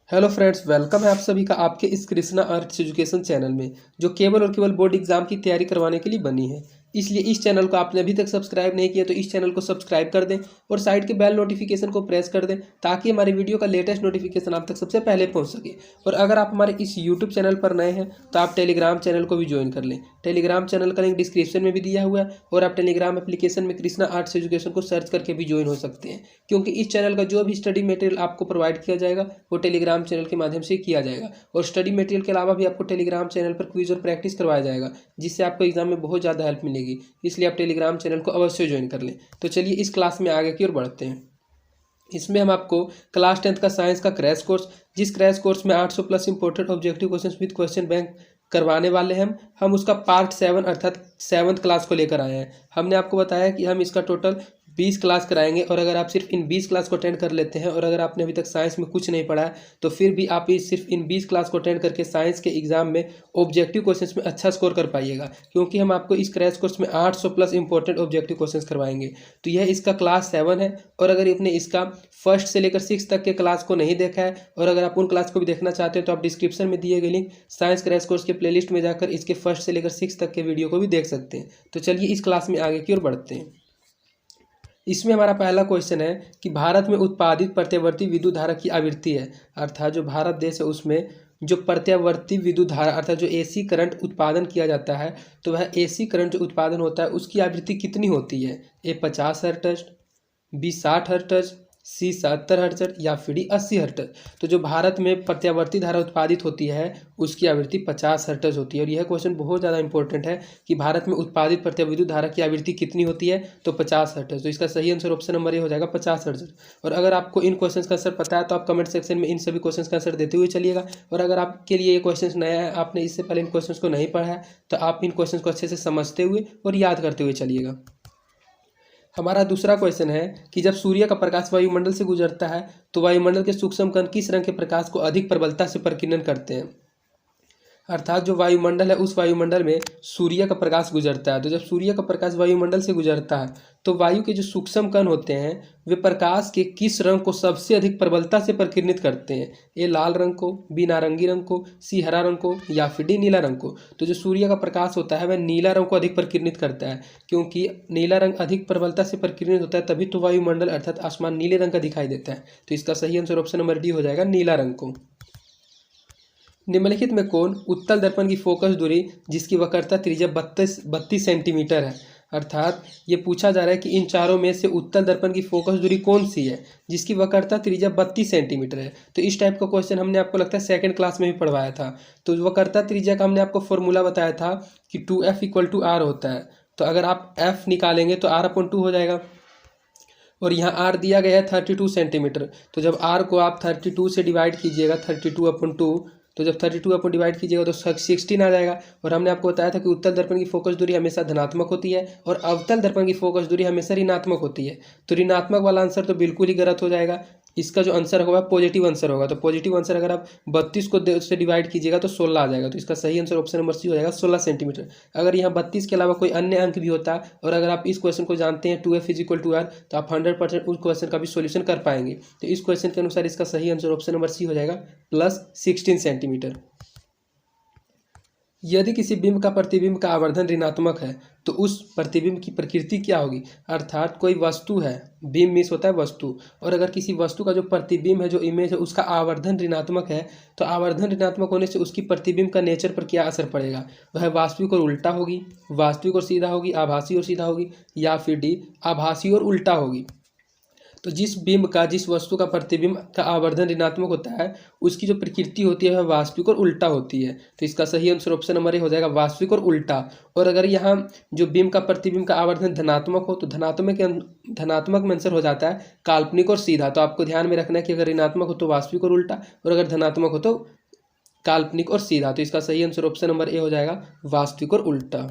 Hello friends, welcome है आप सभी का आपके इस कृष्णा आर्ट्स एजुकेशन चैनल में, जो केवल और केवल बोर्ड एग्जाम की तैयारी करवाने के लिए बनी है। इसलिए इस चैनल को आपने अभी तक सब्सक्राइब नहीं किया तो इस चैनल को सब्सक्राइब कर दें और साइड के बेल नोटिफिकेशन को प्रेस कर दें, ताकि हमारे वीडियो का लेटेस्ट नोटिफिकेशन आप तक सबसे पहले पहुंच सके। और अगर आप हमारे इस यूट्यूब चैनल पर नए हैं तो आप टेलीग्राम चैनल को भी ज्वाइन कर लें। टेलीग्राम चैनल का लिंक डिस्क्रिप्शन में भी दिया हुआ है और आप टेलीग्राम एप्लीकेशन में कृष्णा आर्ट्स एजुकेशन को सर्च करके भी ज्वाइन हो सकते हैं, क्योंकि इस चैनल का जो भी स्टडी मटेरियल आपको प्रोवाइड किया जाएगा वो टेलीग्राम चैनल के माध्यम से किया जाएगा। और स्टडी मटेरियल के अलावा भी आपको टेलीग्राम चैनल पर क्विज और प्रैक्टिस करवाया जाएगा, जिससे आपको एग्जाम में बहुत ज़्यादा हेल्प मिलेगी। इसलिए आप टेलीग्राम चैनल को अवश्य ज्वाइन कर लें। तो चलिए इस क्लास में आगे की ओर बढ़ते हैं। इसमें हम आपको क्लास 10th का साइंस का क्रैश कोर्स, जिस क्रैश कोर्स में 800 plus important objective question with question bank करवाने वाले हैं हम उसका पार्ट 7 अर्थात 7th क्लास को लेकर आए हैं। हमने आपको बताया कि हम इसका टोटल 20 क्लास कराएंगे, और अगर आप सिर्फ इन 20 क्लास को अटेंड कर लेते हैं और अगर आपने अभी तक साइंस में कुछ नहीं पढ़ा है तो फिर भी आप सिर्फ इन 20 क्लास को अटेंड करके साइंस के एग्जाम में ऑब्जेक्टिव क्वेश्चंस में अच्छा स्कोर कर पाइएगा, क्योंकि हम आपको इस क्रैश कोर्स में 800 प्लस इंपॉर्टेंट ऑब्जेक्टिव क्वेश्चंस करवाएंगे। तो यह इसका क्लास 7 है। और अगर आपने इसका फर्स्ट से लेकर 6 तक के क्लास को नहीं देखा है और अगर आप उन क्लास को भी देखना चाहते हैं तो आप डिस्क्रिप्शन में दिए गए लिंक साइंस क्रैश कोर्स के प्लेलिस्ट में जाकर इसके फर्स्ट से लेकर 6 तक के वीडियो को भी देख सकते हैं। तो चलिए इस क्लास में आगे की ओर बढ़ते हैं। इसमें हमारा पहला क्वेश्चन है कि भारत में उत्पादित प्रत्यावर्ती विद्युत धारा की आवृत्ति है, अर्थात जो भारत देश है उसमें जो प्रत्यावर्ती विद्युत धारा अर्थात जो एसी करंट उत्पादन किया जाता है, तो वह एसी करंट जो उत्पादन होता है उसकी आवृत्ति कितनी होती है। ए 50 हर्ट्ज, बी 60 हर्ट्ज, सी 70 हर्ट्ज या फिर डी 80 हर्ट्ज। तो जो भारत में प्रत्यावर्ती धारा उत्पादित होती है उसकी आवृत्ति 50 हर्ट्ज होती है। और यह क्वेश्चन बहुत ज़्यादा इंपॉर्टेंट है कि भारत में उत्पादित प्रत्याविद्युत धारा की आवृत्ति कितनी होती है, तो 50 हर्ट्ज। तो इसका सही आंसर ऑप्शन नंबर ए हो जाएगा 50 हर्ट्ज। और अगर आपको इन क्वेश्चन का आंसर पता है तो आप कमेंट सेक्शन में इन सभी क्वेश्चन का आंसर देते हुए चलिएगा। और अगर आपके लिए ये क्वेश्चन नया है, आपने इससे पहले इन क्वेश्चन को नहीं पढ़ा है, तो आप इन क्वेश्चन को अच्छे से समझते हुए और याद करते हुए चलिएगा। हमारा दूसरा क्वेश्चन है कि जब सूर्य का प्रकाश वायुमंडल से गुजरता है तो वायुमंडल के सूक्ष्म कण किस रंग के प्रकाश को अधिक प्रबलता से प्रकीर्णन करते हैं। अर्थात जो वायुमंडल है उस वायुमंडल में सूर्य का प्रकाश गुजरता है, तो जब सूर्य का प्रकाश वायुमंडल से गुजरता है तो वायु के जो सूक्ष्म कण होते हैं वे प्रकाश के किस रंग को सबसे अधिक प्रबलता से प्रकीर्णित करते हैं। ए लाल रंग को, बी नारंगी रंग को, सी हरा रंग को या फिर डी नीला रंग को। तो जो सूर्य का प्रकाश होता है वह नीला रंग को अधिक प्रकीर्णित करता है, क्योंकि नीला रंग अधिक प्रबलता से प्रकीर्णित होता है, तभी तो वायुमंडल अर्थात आसमान नीले रंग का दिखाई देता है। तो इसका सही आंसर ऑप्शन नंबर डी हो जाएगा, नीला रंग को। निम्नलिखित में कौन उत्तल दर्पण की फोकस दूरी जिसकी वक्रता त्रिज्या 32 सेंटीमीटर है। अर्थात ये पूछा जा रहा है कि इन चारों में से उत्तल दर्पण की फोकस दूरी कौन सी है जिसकी वक्रता त्रिज्या 32 सेंटीमीटर है। तो इस टाइप का क्वेश्चन हमने आपको लगता है सेकंड क्लास में भी पढ़वाया था। तो वक्रता त्रिज्या का हमने आपको फॉर्मूला बताया था कि 2f = r होता है। तो अगर आप f निकालेंगे तो r/2 हो जाएगा, और यहाँ r दिया गया है 32 सेंटीमीटर। तो जब r को आप 32 से डिवाइड कीजिएगा 32/2, तो जब 32 अपन डिवाइड कीजिएगा तो 16 आ जाएगा। और हमने आपको बताया था कि उत्तल दर्पण की फोकस दूरी हमेशा धनात्मक होती है और अवतल दर्पण की फोकस दूरी हमेशा ऋणात्मक होती है। तो ऋणात्मक वाला आंसर तो बिल्कुल ही गलत हो जाएगा। इसका जो आंसर होगा पॉजिटिव आंसर होगा। तो पॉजिटिव आंसर अगर आप 32 को से डिवाइड कीजिएगा तो 16 आ जाएगा। तो इसका सही आंसर ऑप्शन नंबर सी हो जाएगा, 16 सेंटीमीटर। अगर यहाँ 32 के अलावा कोई अन्य अंक भी होता और अगर आप इस क्वेश्चन को जानते हैं 2f = r, तो आप 100% उस क्वेश्चन का भी सोल्यूशन कर पाएंगे। तो इस क्वेश्चन के अनुसार इसका सही आंसर ऑप्शन नंबर सी हो जाएगा, +16 सेंटीमीटर। यदि किसी बिंब का प्रतिबिंब का आवर्धन ऋणात्मक है तो उस प्रतिबिंब की प्रकृति क्या होगी। अर्थात कोई वस्तु है, बिंब मीन्स होता है वस्तु, और अगर किसी वस्तु का जो प्रतिबिंब है, जो इमेज है, उसका आवर्धन ऋणात्मक है तो आवर्धन ऋणात्मक होने से उसकी प्रतिबिंब का नेचर पर क्या असर पड़ेगा। वह वास्तविक और उल्टा होगी, वास्तविक और सीधा होगी, आभासी और सीधा होगी, या फिर डी आभासी और उल्टा होगी। तो जिस बिंब का, जिस वस्तु का प्रतिबिंब का आवर्धन ऋणात्मक होता है उसकी जो प्रकृति होती है वह वास्तविक और उल्टा होती है। तो इसका सही आंसर ऑप्शन नंबर ए हो जाएगा, वास्तविक और उल्टा। और अगर यहाँ जो बिंब का प्रतिबिंब का आवर्धन धनात्मक हो तो धनात्मक में आंसर हो जाता है काल्पनिक और सीधा। तो आपको ध्यान में रखना है कि अगर ऋणात्मक हो तो वास्तविक और उल्टा, और अगर धनात्मक हो तो काल्पनिक और सीधा। तो इसका सही आंसर ऑप्शन नंबर ए हो जाएगा, वास्तविक और उल्टा।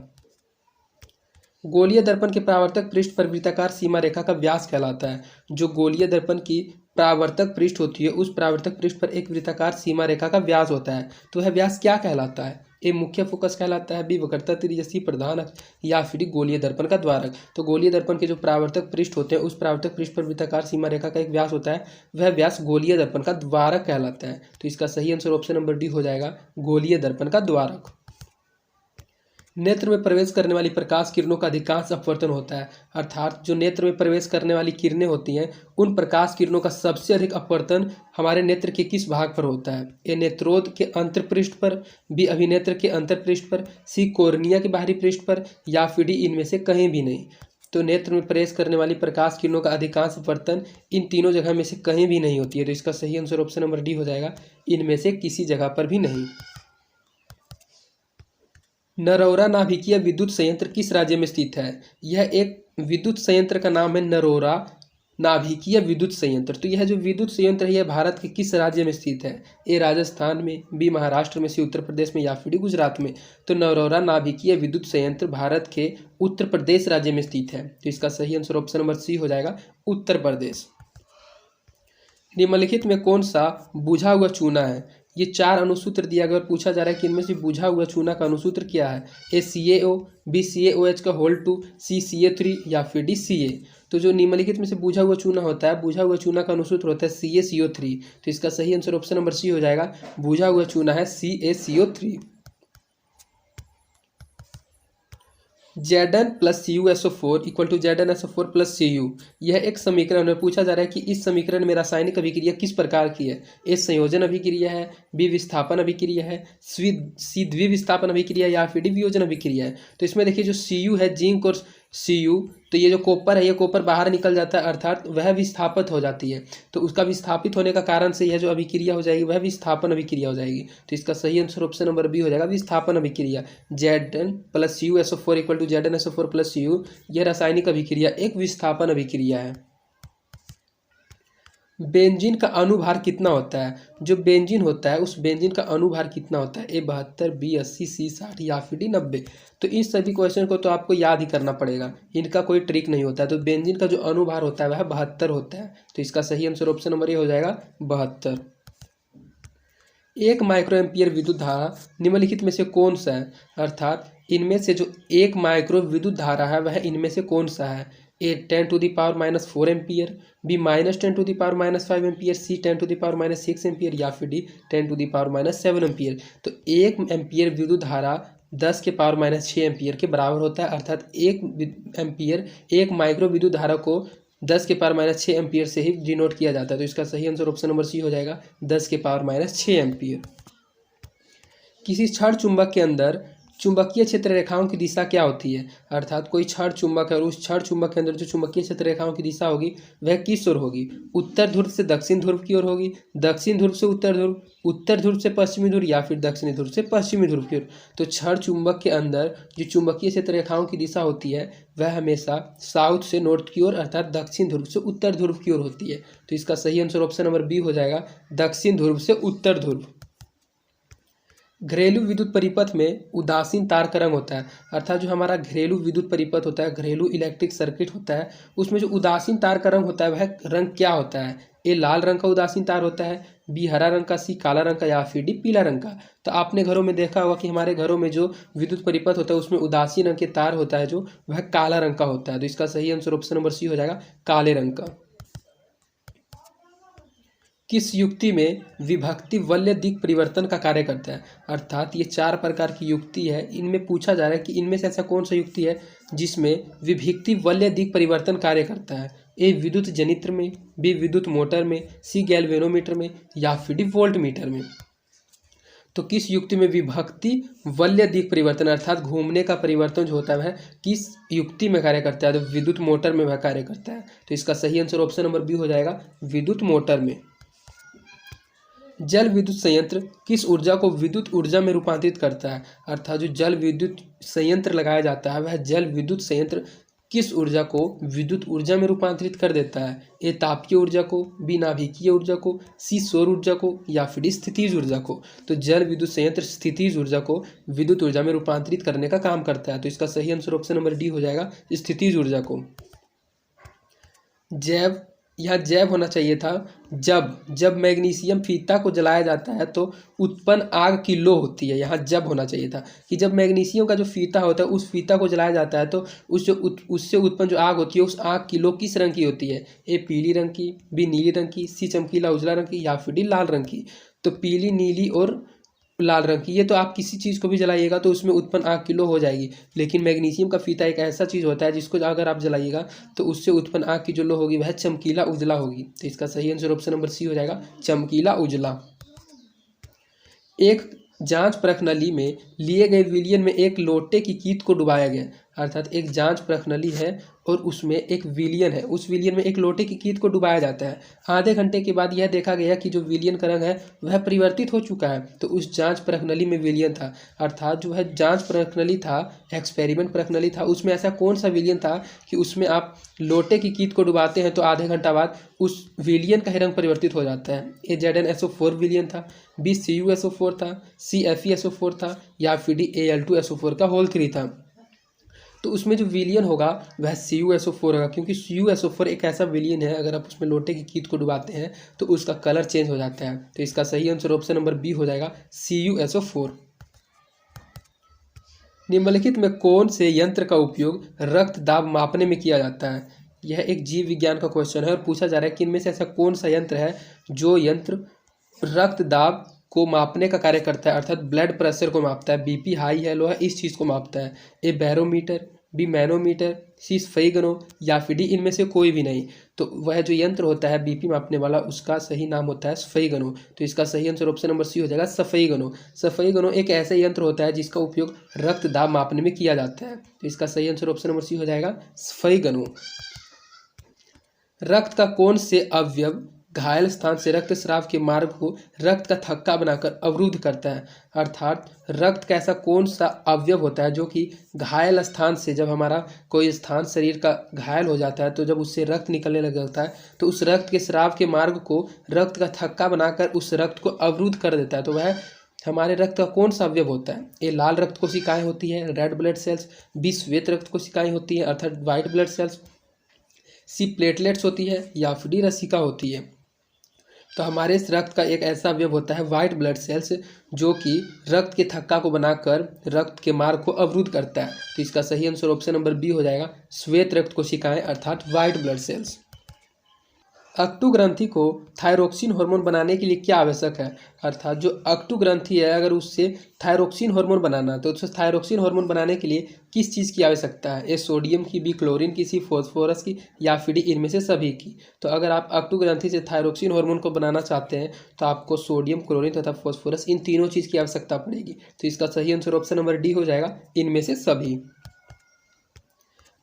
गोलीय दर्पण के परावर्तक पृष्ठ पर वृत्ताकार सीमा रेखा का व्यास कहलाता है। जो गोलीय दर्पण की परावर्तक पृष्ठ होती है उस परावर्तक पृष्ठ पर एक वृत्ताकार सीमा रेखा का व्यास होता है, तो वह व्यास क्या कहलाता है। ए मुख्य फोकस कहलाता है, बी वक्रता त्रिज्या, सी प्रधान अक्ष या फिर डी गोलीय दर्पण का द्वारक। तो गोलीय दर्पण के जो परावर्तक पृष्ठ होते हैं उस परावर्तक पृष्ठ पर वृत्ताकार सीमा रेखा का एक व्यास होता है, वह व्यास गोलीय दर्पण का द्वारक कहलाता है। तो इसका सही आंसर ऑप्शन नंबर डी हो जाएगा, गोलीय दर्पण का द्वारक। नेत्र में प्रवेश करने वाली प्रकाश किरणों का अधिकांश अपवर्तन होता है, अर्थात जो नेत्र में प्रवेश करने वाली किरणें होती हैं उन प्रकाश किरणों का सबसे अधिक अपवर्तन हमारे नेत्र के किस भाग पर होता है? ए नेत्रोद के अंतर्पृष्ठ पर, बी अभिनेत्र के अंतर्पृष्ठ पर, सी कोर्निया के बाहरी पृष्ठ पर, या फिर डी इनमें से कहीं भी नहीं। तो नेत्र में प्रवेश करने वाली प्रकाश किरणों का अधिकांश अपवर्तन इन तीनों जगह में से कहीं भी नहीं होती है। तो इसका सही आंसर ऑप्शन नंबर डी हो जाएगा, इनमें से किसी जगह पर भी नहीं। नरौरा नाभिकीय विद्युत संयंत्र किस राज्य में स्थित है? यह एक विद्युत संयंत्र का नाम है नरौरा नाभिकीय विद्युत संयंत्र। तो यह जो विद्युत संयंत्र है यह भारत के किस राज्य में स्थित है? ए राजस्थान में, बी महाराष्ट्र में, सी उत्तर प्रदेश में, या फिर डी गुजरात में। तो नरौरा नाभिकीय विद्युत संयंत्र भारत के उत्तर प्रदेश राज्य में स्थित है। तो इसका सही आंसर ऑप्शन नंबर सी हो जाएगा, उत्तर प्रदेश। निम्नलिखित में कौन सा बुझा हुआ चूना है? ये चार अनुसूत्र दिया गया और पूछा जा रहा है कि इनमें से बुझा हुआ चूना का अनुसूत्र क्या है? ए CaO, बी CaOH का होल 2, सी Ca3, या फिर डी Ca। तो जो निम्नलिखित में से बुझा हुआ चूना होता है, बुझा हुआ चूना का अनुसूत्र होता है CaCO3। तो इसका सही आंसर ऑप्शन नंबर सी हो जाएगा, बुझा हुआ चूना है CaCO3। Zn plus CuSO4 equal to ZnSO4 plus Cu, यह एक समीकरण में पूछा जा रहा है कि इस समीकरण में रासायनिक अभिक्रिया किस प्रकार की है? ए संयोजन अभिक्रिया है, बी विस्थापन अभिक्रिया है, सी द्विविस्थापन अभिक्रिया, या फिर डी वियोजन अभिक्रिया है। तो इसमें देखिए जो Cu है, जिंक और Cu, तो ये जो कॉपर है ये कॉपर बाहर निकल जाता है, अर्थात वह विस्थापित हो जाती है। तो उसका विस्थापित होने का कारण से यह जो अभिक्रिया हो जाएगी वह विस्थापन अभिक्रिया हो जाएगी। तो इसका सही आंसर ऑप्शन नंबर बी हो जाएगा, विस्थापन अभिक्रिया। Zn plus CuSO4 equal to ZnSO4 plus Cu, यह रासायनिक अभिक्रिया एक विस्थापन अभिक्रिया है। बेंजीन का अनुभार कितना होता है? जो बेंजीन होता है उस बेंजीन का अनुभार कितना होता है? ए 72, बी 80, सी 60, या फिर डी 90। तो इस सभी क्वेश्चन को तो आपको याद ही करना पड़ेगा, इनका कोई ट्रिक नहीं होता है। तो बेंजीन का जो अनुभार होता है वह 72 होता है। तो इसका सही आंसर ऑप्शन नंबर ए हो जाएगा, 72। 1 माइक्रो एम्पियर विद्युत धारा निम्नलिखित में से कौन सा है? अर्थात इनमें से जो 1 माइक्रो विद्युत धारा है वह इनमें से कौन सा है? ए 10⁻⁻4 एम्पियर, बी -10⁻⁻5 एम्पियर, सी 10⁻⁻6 एम्पियर, या फिर डी 10⁻⁻7 एम्पियर। तो 1 एम्पियर विद्युत धारा 10⁻⁻6 एम्पियर के बराबर होता है, अर्थात 1 एम्पियर 1 माइक्रो विद्युत धारा को 10⁻⁻6 एम्पियर से ही डिनोट किया जाता है। तो इसका सही आंसर ऑप्शन नंबर सी हो जाएगा, 10⁻⁻6 एम्पियर। किसी क्षण चुंबक के अंदर चुंबकीय क्षेत्र रेखाओं की दिशा क्या होती है? अर्थात कोई क्षण चुंबक है और उस क्षण चुंबक के अंदर जो चुंबकीय क्षेत्र रेखाओं की दिशा होगी वह किस ओर होगी? उत्तर ध्रुव से दक्षिण ध्रुव की ओर होगी, दक्षिण ध्रुव से उत्तर ध्रुव, उत्तर ध्रुव से पश्चिमी ध्रुव, या फिर दक्षिणी ध्रुव से पश्चिमी ध्रुव की ओर। तो क्षण चुंबक के अंदर जो चुंबकीय क्षेत्र रेखाओं की दिशा होती है वह हमेशा साउथ से नॉर्थ की ओर, अर्थात दक्षिण ध्रुव से उत्तर ध्रुव की ओर होती है। तो इसका सही आंसर ऑप्शन नंबर बी हो जाएगा, दक्षिण ध्रुव से उत्तर ध्रुव। घरेलू विद्युत परिपथ में उदासीन तार का रंग होता है, अर्थात जो हमारा घरेलू विद्युत परिपथ होता है, घरेलू इलेक्ट्रिक सर्किट होता है, उसमें जो उदासीन तार का रंग होता है वह रंग क्या होता है? ए लाल रंग का उदासीन तार होता है, बी हरा रंग का, सी काला रंग का, या फिर डी पीला रंग का। तो आपने घरों में देखा होगा कि हमारे घरों में जो विद्युत परिपथ होता है उसमें उदासीन रंग के तार होता है जो वह काला रंग का होता है। तो इसका सही आंसर ऑप्शन नंबर सी हो जाएगा, काले रंग का। किस युक्ति में विभक्ति वलय दिक् परिवर्तन का कार्य करता है? अर्थात ये 4 प्रकार की युक्ति है, इनमें पूछा जा रहा है कि इनमें से ऐसा कौन सा युक्ति है जिसमें विभक्ति वलय दिक् परिवर्तन कार्य करता है? ए विद्युत जनित्र में, बी विद्युत मोटर में, सी गैल्वेनोमीटर में, या फिर डी वोल्ट मीटर में। तो किस युक्ति में विभक्ति वलय दिक् परिवर्तन अर्थात घूमने का परिवर्तन जो होता है वह किस युक्ति में कार्य करता है? तो विद्युत मोटर में वह कार्य करता है। तो इसका सही आंसर ऑप्शन नंबर बी हो जाएगा, विद्युत मोटर में। जल विद्युत संयंत्र किस ऊर्जा को विद्युत ऊर्जा में रूपांतरित करता है? अर्थात जो जल विद्युत संयंत्र लगाया जाता है वह जल विद्युत संयंत्र किस ऊर्जा को विद्युत ऊर्जा में रूपांतरित कर देता है? ए तापीय ऊर्जा को, बी नाभिकीय ऊर्जा को, सी सौर ऊर्जा को, या फिर स्थितिज ऊर्जा को। तो जल विद्युत संयंत्र स्थितिज ऊर्जा को विद्युत ऊर्जा में रूपांतरित करने का काम करता है। तो इसका सही आंसर ऑप्शन नंबर डी हो जाएगा, स्थितिज ऊर्जा को। जैव यहाँ जैब होना चाहिए था। जब मैग्नीशियम फीता को जलाया जाता है तो उत्पन्न आग की लो होती है, यहाँ जब होना चाहिए था कि जब मैग्नीशियम का जो फीता होता है उस फीता को जलाया जाता है तो उससे उत्पन्न जो आग होती है उस आग की लो किस रंग की होती है? ए पीली रंग की, बी नीली रंग की, सी चमकीला उजला रंग की, या फिर डी लाल रंग की। तो पीली, नीली और लाल रंग की, ये तो आप किसी चीज़ को भी जलाइएगा तो उसमें उत्पन्न आग की लो हो जाएगी। लेकिन मैग्नीशियम का फीता एक ऐसा चीज़ होता है जिसको अगर आप जलाइएगा तो उससे उत्पन्न आग की जो लो होगी वह चमकीला उजला होगी। तो इसका सही आंसर ऑप्शन नंबर सी हो जाएगा, चमकीला उजला। एक जांच प्रश्नावली में लिए गए विलियन में एक लोटे की कीट को डुबाया गया, अर्थात एक जांच प्रश्नावली है और उसमें एक विलियन है, उस विलियन में एक लोटे की कीट को डुबाया जाता है। आधे घंटे के बाद यह देखा गया कि जो विलियन का रंग है वह परिवर्तित हो चुका है। तो उस जांच प्रश्नावली में विलियन था, अर्थात जो है जांच प्रश्नावली था, एक्सपेरिमेंट प्रश्नावली था, उसमें ऐसा कौन सा विलियन था कि उसमें आप लोटे की कीट को डुबाते हैं तो आधे घंटा बाद उस विलियन का ही रंग परिवर्तित हो जाता है। ए ZnSO4 विलियन था, बी CuSO4 था, सी FeSO4 था, या फिर डी Al2SO4 का होल 3 था। तो उसमें जो विलियन होगा वह CuSO4 होगा, क्योंकि CuSO4 एक ऐसा विलियन है अगर आप उसमें लोटे की कीट को डुबाते हैं तो उसका कलर चेंज हो जाता है। तो इसका सही आंसर ऑप्शन नंबर बी हो जाएगा, CuSO4। निम्नलिखित में कौन से यंत्र का उपयोग रक्त दाब मापने में किया जाता है? यह एक जीव विज्ञान का क्वेश्चन है और पूछा जा रहा है कि इनमें से ऐसा कौन सा यंत्र है जो यंत्र रक्त दाब को मापने का कार्य करता है, अर्थात ब्लड प्रेशर को मापता है, बीपी हाई है लो है इस चीज़ को मापता है। ए बैरोमीटर, बी मैनोमीटर, सी स्फेगनो, या फिर डी इनमें से कोई भी नहीं। तो वह जो यंत्र होता है बीपी मापने वाला उसका सही नाम होता है स्फेगनो। तो इसका सही आंसर ऑप्शन नंबर सी हो जाएगा, स्फेगनो। स्फेगनो एक ऐसा यंत्र होता है जिसका उपयोग रक्त दाब मापने में किया जाता है। तो इसका सही आंसर ऑप्शन नंबर सी हो जाएगा, स्फेगनो। रक्त का कौन से अवयव घायल स्थान से रक्तस्राव के मार्ग को रक्त का थक्का बनाकर अवरुद्ध करता है, अर्थात रक्त का ऐसा कौन सा अवयव होता है जो कि घायल स्थान से, जब हमारा कोई स्थान शरीर का घायल हो जाता है तो जब उससे रक्त निकलने लग जाता है तो उस रक्त के स्राव के मार्ग को रक्त का थक्का बनाकर उस रक्त को अवरुद्ध कर देता है। तो वह हमारे रक्त का कौन सा अवयव होता है? ए लाल रक्त कोशिकाएं होती है, रेड ब्लड सेल्स, बी श्वेत रक्त कोशिकाएं होती है अर्थात व्हाइट ब्लड सेल्स, सी प्लेटलेट्स होती है, या फिर डी रसिका होती है। तो हमारे इस रक्त का एक ऐसा अवयव होता है व्हाइट ब्लड सेल्स जो कि रक्त के थक्का को बनाकर रक्त के मार्ग को अवरुद्ध करता है। तो इसका सही आंसर ऑप्शन नंबर बी हो जाएगा, श्वेत रक्त कोशिकाएं अर्थात व्हाइट ब्लड सेल्स। अक्टू ग्रंथि को थायरोक्सिन हार्मोन बनाने के लिए क्या आवश्यक है, अर्थात जो अक्टू ग्रंथि है अगर उससे थायरोक्सिन हार्मोन बनाना है तो उससे थायरोक्सिन हार्मोन बनाने के लिए किस चीज़ की आवश्यकता है? ए सोडियम की, बी क्लोरीन की, सी फॉस्फोरस की, या फिर डी इनमें से सभी की। तो अगर आप अक्टू ग्रंथि से थायरोक्सिन हार्मोन को बनाना चाहते हैं तो आपको सोडियम, क्लोरीन तथा फॉस्फोरस इन तीनों चीज़ की आवश्यकता पड़ेगी। तो इसका सही आंसर ऑप्शन नंबर डी हो जाएगा, इनमें से सभी।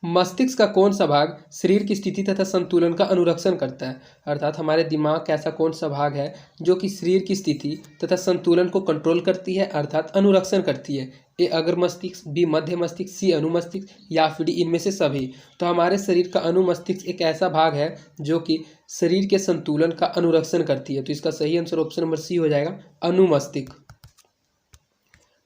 मस्तिष्क का कौन सा भाग शरीर की स्थिति तथा संतुलन का अनुरक्षण करता है, अर्थात हमारे दिमाग का ऐसा कौन सा भाग है जो कि शरीर की स्थिति तथा संतुलन को कंट्रोल करती है अर्थात अनुरक्षण करती है? ए अग्र मस्तिष्क, बी मध्य मस्तिष्क, सी अनुमस्तिष्क, या फिर डी इनमें से सभी। तो हमारे शरीर का अनुमस्तिष्क एक ऐसा भाग है जो कि शरीर के संतुलन का अनुरक्षण करती है। तो इसका सही आंसर ऑप्शन नंबर सी हो जाएगा, अनुमस्तिष्क।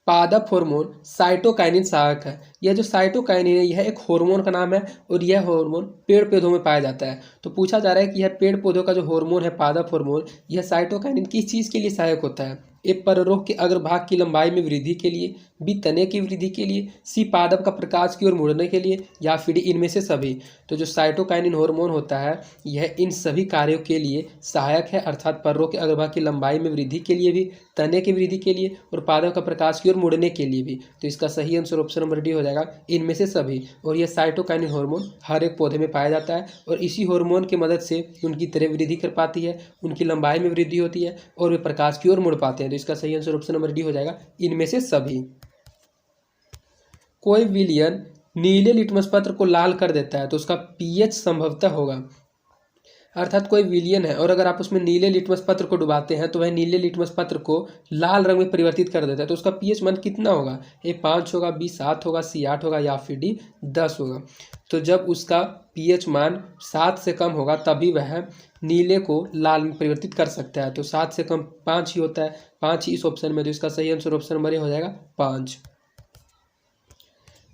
पादप हार्मोन साइटोकाइनिन सहायक है। यह जो साइटोकाइनिन है यह एक हार्मोन का नाम है और यह हार्मोन पेड़ पौधों में पाया जाता है। तो पूछा जा रहा है कि यह पेड़ पौधों का जो हार्मोन है पादप हार्मोन, यह साइटोकाइनिन किस चीज़ के लिए सहायक होता है? ए पररोग के अग्रभाग की लंबाई में वृद्धि के लिए, बी तने की वृद्धि के लिए, सी पादप का प्रकाश की ओर मुड़ने के लिए, या फिर इनमें से सभी। तो जो साइटोकाइनिन हार्मोन होता है यह इन सभी कार्यों के लिए सहायक है, अर्थात पररोग के अग्रभाग की लंबाई में वृद्धि के लिए भी, तने की वृद्धि के लिए और पादप का प्रकाश की ओर मुड़ने के लिए भी। तो इसका सही आंसर ऑप्शन नंबर डी हो जाएगा, इनमें से सभी। और यह साइटोकाइनिन हार्मोन हर एक पौधे में पाया जाता है और इसी हार्मोन की मदद से उनकी तरह वृद्धि कर पाती है, उनकी लंबाई में वृद्धि होती है और वे प्रकाश की ओर मुड़ पाते हैं। तो इसका सही आंसर ऑप्शन नंबर डी हो जाएगा, इनमें से सभी। कोई विलयन नीले लिटमस पत्र को लाल कर देता है तो उसका पीएच संभवतः होगा, अर्थात कोई विलयन है और अगर आप उसमें नीले लिटमस पत्र को डुबाते हैं तो वह नीले लिटमस पत्र को लाल रंग में परिवर्तित कर देता है। तो उसका पीएच मान कितना होगा? ए 5 होगा, बी 7 होगा, सी 8 होगा, या फिर डी 10 होगा। तो जब उसका पीएच मान 7 से कम होगा तभी वह नीले को लाल में परिवर्तित कर सकता है। तो 7 से कम 5 ही होता है, 5 ही इस ऑप्शन में। तो इसका सही आंसर ऑप्शन नंबर ए हो जाएगा, 5।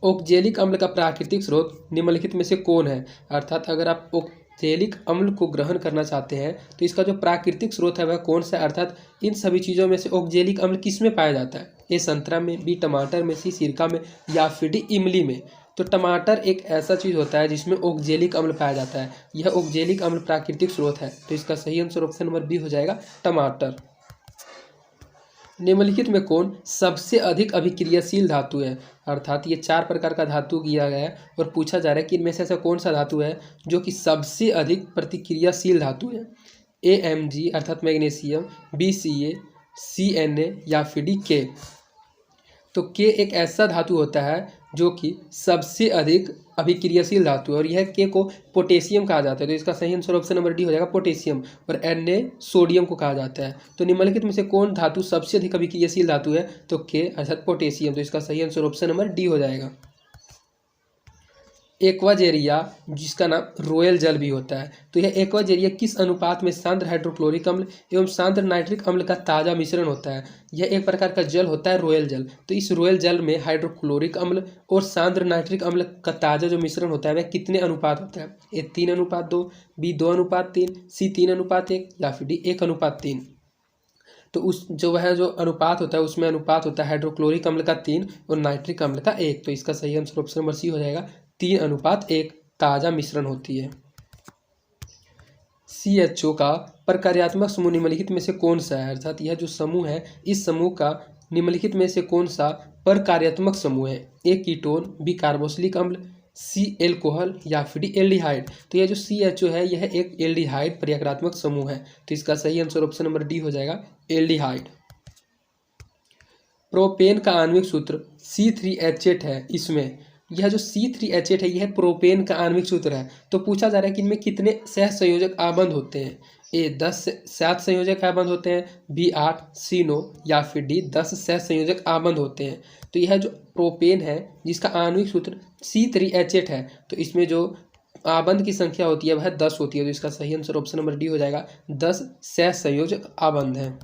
ओक्जेलिक अम्ल का प्राकृतिक स्रोत निम्नलिखित में से कौन है, अर्थात अगर आप ऑक्जेलिक अम्ल को ग्रहण करना चाहते हैं तो इसका जो प्राकृतिक स्रोत है वह कौन सा है, अर्थात इन सभी चीज़ों में से ऑक्जेलिक अम्ल किस में पाया जाता है? ए संतरा में, बी टमाटर में, सी सिरका में, या फिर डी इमली में। तो टमाटर एक ऐसा चीज़ होता है जिसमें ऑक्जेलिक अम्ल पाया जाता है। यह ऑक्जेलिक अम्ल प्राकृतिक स्रोत है, तो इसका सही आंसर ऑप्शन नंबर बी हो जाएगा, टमाटर। निम्नलिखित में कौन सबसे अधिक अभिक्रियाशील धातु है? अर्थात ये 4 प्रकार का धातु दिया गया है और पूछा जा रहा है कि इनमें से ऐसा कौन सा धातु है जो कि सबसे अधिक प्रतिक्रियाशील धातु है? AMG अर्थात मैग्नीशियम, BCA, CNA या फिर डी के। तो के एक ऐसा धातु होता है जो कि सबसे अधिक अभिक्रियाशील धातु है और यह के को पोटेशियम कहा जाता है, तो इसका सही आंसर ऑप्शन नंबर डी हो जाएगा, पोटेशियम। और Na सोडियम को कहा जाता है। तो निम्नलिखित में से कौन धातु सबसे अधिक अभिक्रियाशील धातु है? तो के अर्थात पोटेशियम, तो इसका सही आंसर ऑप्शन नंबर डी हो जाएगा। एक्वाजेरिया जिसका नाम रोयल जल भी होता है, तो यह एक्वाजेरिया किस अनुपात में सांद्र हाइड्रोक्लोरिक अम्ल एवं सांद्र नाइट्रिक अम्ल का ताज़ा मिश्रण होता है? यह एक प्रकार का जल होता है रोयल जल। तो इस रोयल जल में हाइड्रोक्लोरिक अम्ल और सांद्र नाइट्रिक अम्ल का ताज़ा जो मिश्रण होता है वह कितने अनुपात होता है? ए 3:2, बी 2:3, सी 3:1 या फिर डी 1:3। तो उस जो वह जो अनुपात होता है उसमें अनुपात होता है हाइड्रोक्लोरिक अम्ल का 3 और नाइट्रिक अम्ल का 1। तो इसका सही आंसर ऑप्शन नंबर सी हो जाएगा, 3:1 ताज़ा मिश्रण होती है। CHO का प्रकार्यात्मक समूह निम्नलिखित में से कौन सा है? अर्थात यह जो समूह है इस समूह का निम्नलिखित में से कौन सा प्रकार्यात्मक समूह है? ए कीटोन, बी कार्बोक्सिलिक अम्ल, सी एल्कोहल या फिर डी एल्डिहाइड। तो यह जो CHO है यह एक एल्डिहाइड प्रकार्यात्मक समूह है, तो इसका सही आंसर ऑप्शन नंबर डी हो जाएगा, एल्डिहाइड। प्रोपेन का आणविक सूत्र C3H8 है। इसमें यह जो C3H8 है यह प्रोपेन का आणविक सूत्र है। तो पूछा जा रहा है कि इनमें कितने सहसंयोजक आबंध होते हैं? ए 7 संयोजक आबंध होते हैं, बी 8, सी 9 या फिर डी 10 सहसंयोजक आबंध होते हैं। तो यह जो प्रोपेन है जिसका आणविक सूत्र C3H8 है तो इसमें जो आबंध की संख्या होती है वह 10 होती है, तो इसका सही आंसर ऑप्शन नंबर डी हो जाएगा, 10 सहसंयोजक आबंध हैं।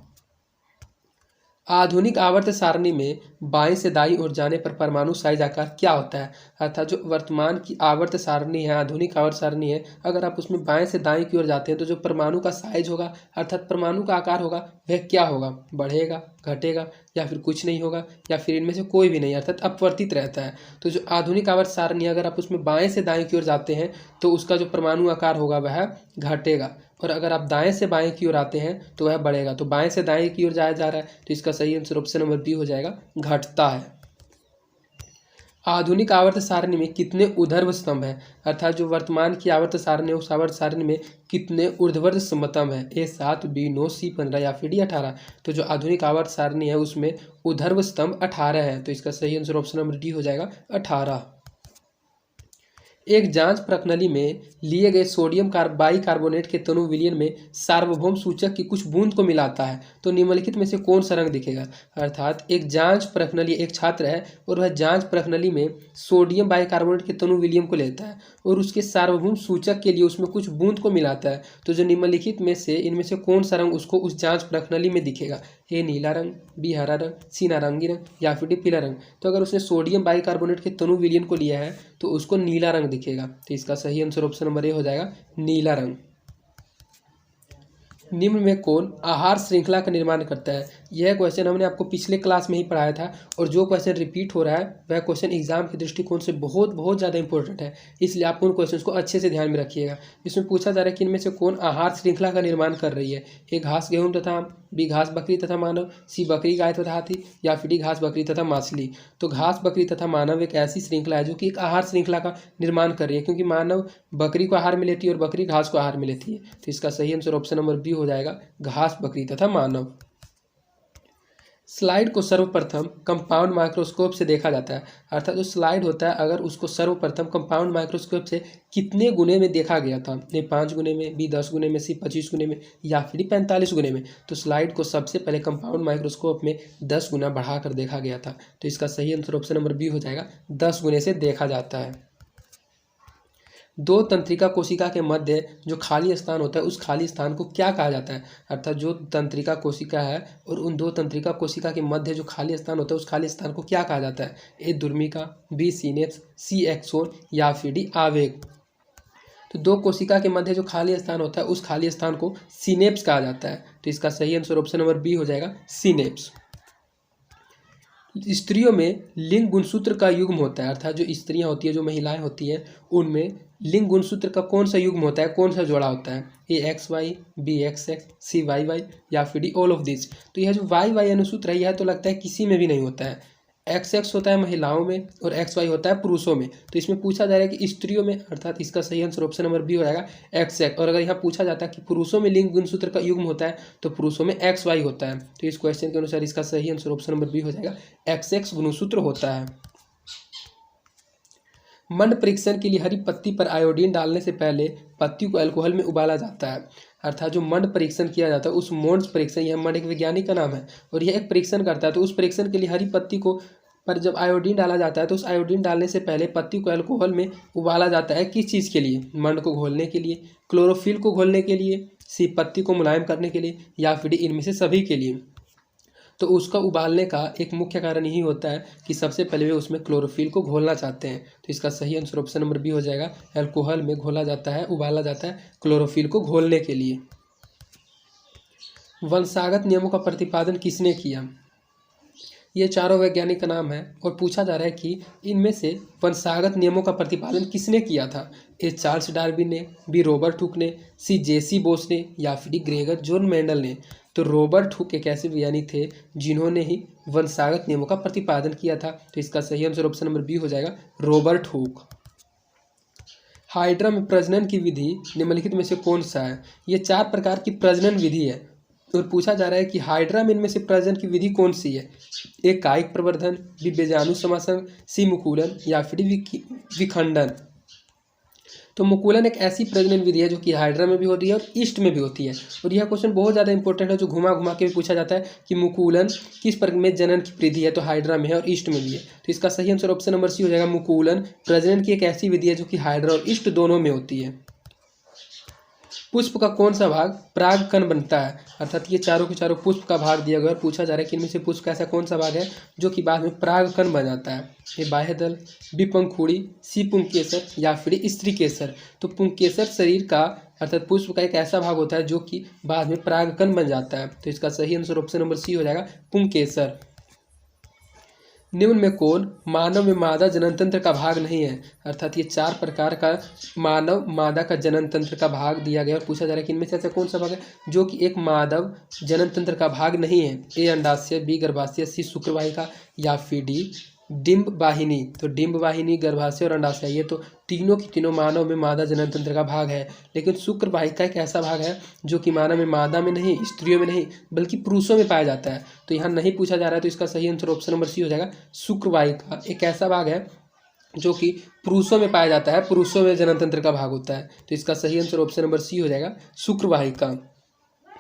आधुनिक आवर्त सारणी में बाएं से दाईं ओर जाने पर परमाणु साइज आकार क्या होता है? अर्थात जो वर्तमान की आवर्त सारणी है, आधुनिक आवर्त सारणी है, अगर आप उसमें बाएं से दाईं की ओर जाते हैं तो जो परमाणु का साइज होगा अर्थात परमाणु का आकार होगा वह क्या होगा? बढ़ेगा, घटेगा या फिर कुछ नहीं होगा या फिर इनमें से कोई भी नहीं, अर्थात अपवर्तित रहता है। तो जो आधुनिक आवर्त सारणी अगर आप उसमें बाएं से दाएं की ओर जाते हैं तो उसका जो परमाणु आकार होगा वह घटेगा, और अगर आप दाएं से बाएं की ओर आते हैं तो वह बढ़ेगा। तो बाएं से दाएं की ओर जाया जा रहा है तो इसका सही आंसर ऑप्शन नंबर बी हो जाएगा, घटता है। आधुनिक आवर्त सारणी में कितने ऊर्ध्व स्तंभ है? अर्थात जो वर्तमान की आवर्त सारणी है उस आवर्त सारणी में कितने ऊर्ध्व स्तंभ है? ए 7, बी 9, सी 15 या फिर डी 18। तो जो आधुनिक आवर्त सारणी है उसमें ऊर्ध्व स्तंभ 18 है, तो इसका सही आंसर ऑप्शन नंबर डी हो जाएगा, 18। एक जांच प्रणाली में लिए गए सोडियम बाइकार्बोनेट के तनु विलयन में सार्वभौम सूचक की कुछ बूंद को मिलाता है तो निम्नलिखित में से कौन सा रंग दिखेगा? अर्थात एक जांच प्रणाली, एक छात्र है और वह जांच प्रणाली में सोडियम बाइकार्बोनेट के तनु विलयन को लेता है और उसके सार्वभौम सूचक के लिए उसमें कुछ बूंद को मिलाता है, तो जो निम्नलिखित में से इनमें से कौन सा रंग उसको उस जांच प्रणाली में दिखेगा? ए नीला रंग, बी हरा रंग, सी नारंगी रंग या फिर डी पीला रंग। तो अगर उसने सोडियम बाइकार्बोनेट के तनु विलयन को लिया है तो उसको नीला रंग दिखेगा, तो इसका सही आंसर ऑप्शन नंबर ए हो जाएगा, नीला रंग। निम्न में कौन आहार श्रृंखला का निर्माण करता है? यह क्वेश्चन हमने आपको पिछले क्लास में ही पढ़ाया था और जो क्वेश्चन रिपीट हो रहा है वह क्वेश्चन एग्जाम के दृष्टिकोण से बहुत बहुत ज़्यादा इंपॉर्टेंट है, इसलिए आप उन क्वेश्चन को अच्छे से ध्यान में रखिएगा। इसमें पूछा जा रहा है कि इनमें से कौन आहार श्रृंखला का निर्माण कर रही है? ए घास गेहूँ तथा आम, बी घास बकरी तथा मानव, सी बकरी गाय तथा हाथी या फिर डी घास बकरी तथा माछली। तो घास बकरी तथा मानव एक ऐसी श्रृंखला है जो कि एक आहार श्रृंखला का निर्माण कर रही है, क्योंकि मानव बकरी को आहार में लेती है और बकरी घास को आहार में लेती है, तो इसका सही आंसर ऑप्शन नंबर बी हो जाएगा, घास बकरी तथा मानव। स्लाइड को सर्वप्रथम कंपाउंड माइक्रोस्कोप से देखा जाता है, अर्थात जो स्लाइड होता है अगर उसको सर्वप्रथम कंपाउंड माइक्रोस्कोप से कितने गुने में देखा गया था? ए 5 गुने में, बी 10 गुने में, सी 25 गुने में या फिर 45 गुने में। तो स्लाइड को सबसे पहले कंपाउंड माइक्रोस्कोप में 10 गुना बढ़ाकर देखा गया था, तो इसका सही आंसर ऑप्शन नंबर बी हो जाएगा, 10 गुने से देखा जाता है। दो तंत्रिका कोशिका के मध्य जो खाली स्थान होता है उस खाली स्थान को क्या कहा जाता है? अर्थात जो तंत्रिका कोशिका है और उन दो तंत्रिका कोशिका के मध्य जो खाली स्थान होता है उस खाली स्थान को क्या कहा जाता है? ए दुर्मिका, बी सिनेप्स, सी एक्सोन या फिर डी आवेग। तो दो कोशिका के मध्य जो खाली स्थान होता है उस खाली स्थान को सिनेप्स कहा जाता है। तो इसका सही आंसर ऑप्शन नंबर बी हो जाएगा, सिनेप्स। स्त्रियों में लिंग गुणसूत्र का युग्म होता है, अर्थात जो स्त्रियां होती है, जो महिलाएं होती हैं, उनमें लिंग गुणसूत्र का कौन सा युग्म होता है, कौन सा जोड़ा होता है? ए XY, बी XX, सी YY या फिर डी ऑल ऑफ दिस। तो यह जो YY अनुसूत्र है यह तो लगता है किसी में भी नहीं होता है। XX होता है महिलाओं में और XY होता है पुरुषों में। तो इसमें पूछा जा रहा है कि स्त्रियों में, अर्थात इसका सही आंसर ऑप्शन नंबर बी हो जाएगा, XX। और अगर यहाँ पूछा जाता है कि पुरुषों में लिंग गुणसूत्र का युग्म होता है तो पुरुषों में XY होता है। तो इस क्वेश्चन के अनुसार इसका सही आंसर ऑप्शन नंबर बी हो जाएगा, XX गुणसूत्र होता है। मंड परीक्षण के लिए हरी पत्ती पर आयोडीन डालने से पहले पत्ती को अल्कोहल में उबाला जाता है, अर्थात जो मंड परीक्षण किया जाता है उस मोन्स परीक्षण, यह मंड एक वैज्ञानिक का नाम है और यह एक परीक्षण करता है। तो उस परीक्षण के लिए हरी पत्ती को पर जब आयोडीन डाला जाता है तो उस आयोडीन डालने से पहले पत्ती को अल्कोहल में उबाला जाता है। किस चीज़ के लिए? मंड को घोलने के लिए, क्लोरोफिल को घोलने के लिए, सी पत्ती को मुलायम करने के लिए या फिर इनमें से सभी के लिए। तो उसका उबालने का एक मुख्य कारण यही होता है कि सबसे पहले वे उसमें क्लोरोफिल को घोलना चाहते हैं। तो इसका सही आंसर ऑप्शन नंबर बी हो जाएगा, अल्कोहल में घोला जाता है, उबाला जाता है क्लोरोफिल को घोलने के लिए। वंशागत नियमों का प्रतिपादन किसने किया? ये चारों वैज्ञानिक का नाम है और पूछा जा रहा है कि इनमें से वंशागत नियमों का प्रतिपादन किसने किया था? ए चार्ल्स डार्विन ने, बी रॉबर्ट हुक ने, सी जेसी बोस ने या फिर डी ग्रेगर जॉन मेंडल ने। तो रॉबर्ट हुक एक ऐसे वैज्ञानिक थे जिन्होंने ही वंशागत नियमों का प्रतिपादन किया था। तो इसका सही आंसर ऑप्शन नंबर बी हो जाएगा, रॉबर्ट हुक। हाइड्रा में प्रजनन की विधि निम्नलिखित में से कौन सा है? ये 4 प्रकार की प्रजनन विधि है और पूछा जा रहा है कि हाइड्रा में इनमें से प्रजनन की विधि कौन सी है? ए कायिक प्रवर्धन, बी बीजाणु समासन, सी मुकुलन या फिर विखंडन। तो मुकुलन एक ऐसी प्रजनन विधि है जो कि हाइड्रा में भी होती है और ईस्ट में भी होती है। और यह क्वेश्चन बहुत ज़्यादा इंपॉर्टेंट है जो घुमा घुमा के भी पूछा जाता है कि मुकुलन किस प्रकार में जनन की विधि है? तो हाइड्रा में है और ईस्ट में भी है। तो इसका सही आंसर ऑप्शन नंबर सी हो जाएगा, मुकुलन प्रजनन की एक ऐसी विधि है जो कि हाइड्रा और ईस्ट दोनों में होती है। पुष्प का कौन सा भाग परागकण बनता है? अर्थात ये चारों के चारों पुष्प का भाग दिया गया और पूछा जा रहा है कि इनमें से पुष्प का ऐसा कौन सा भाग है जो कि बाद में परागकण बन जाता है? ये बाह्यदल, बी पंखुड़ी, सी पुंकेसर या फिर स्त्री केसर। तो पुंकेसर शरीर का अर्थात पुष्प का एक ऐसा भाग होता है जो कि बाद में परागकण बन जाता है। तो इसका सही आंसर ऑप्शन नंबर सी हो जाएगा, पुंकेसर। निम्न में कौन मानव में मादा जनन तंत्र का भाग नहीं है? अर्थात ये 4 प्रकार का मानव मादा का जनन तंत्र का भाग दिया गया और पूछा जा रहा है कि इनमें से ऐसा कौन सा भाग है जो कि एक मानव जनन तंत्र का भाग नहीं है? ए अंडाशय, बी गर्भाशय, सी शुक्रवाहिका या फिर डी डिंब वाहिनी। तो डिंब वाहिनी, गर्भाशय और अंडाशय ये तो तीनों की तीनों मानव में मादा जनन तंत्र का भाग है, लेकिन शुक्रवाहिका एक ऐसा भाग है जो कि मानव में मादा में नहीं, स्त्रियों में नहीं बल्कि पुरुषों में पाया जाता है। तो यहाँ नहीं पूछा जा रहा है। तो इसका सही आंसर ऑप्शन नंबर सी हो जाएगा, शुक्रवाहिका एक ऐसा भाग है जो कि पुरुषों में पाया जाता है, पुरुषों में जनन तंत्र का भाग होता है। तो इसका सही आंसर ऑप्शन नंबर सी हो जाएगा, शुक्रवाहिका।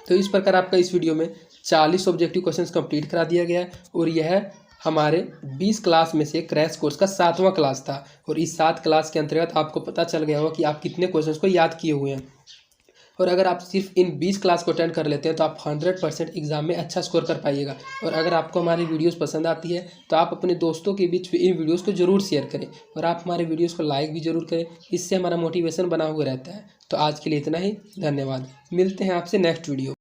तो इस प्रकार आपका इस वीडियो में 40 ऑब्जेक्टिव क्वेश्चंस कंप्लीट करा दिया गया है और यह हमारे 20 क्लास में से क्रैश कोर्स का 7वां क्लास था। और इस 7 क्लास के अंतर्गत आपको पता चल गया होगा कि आप कितने क्वेश्चंस को याद किए हुए हैं। और अगर आप सिर्फ इन 20 क्लास को अटेंड कर लेते हैं तो आप 100% एग्जाम में अच्छा स्कोर कर पाइएगा। और अगर आपको हमारी वीडियोस पसंद आती है तो आप अपने दोस्तों के बीच इन वीडियोस को जरूर शेयर करें और आप हमारे वीडियोस को लाइक भी जरूर करें, इससे हमारा मोटिवेशन बना हुआ रहता है। तो आज के लिए इतना ही, धन्यवाद। मिलते हैं आपसे नेक्स्ट वीडियो।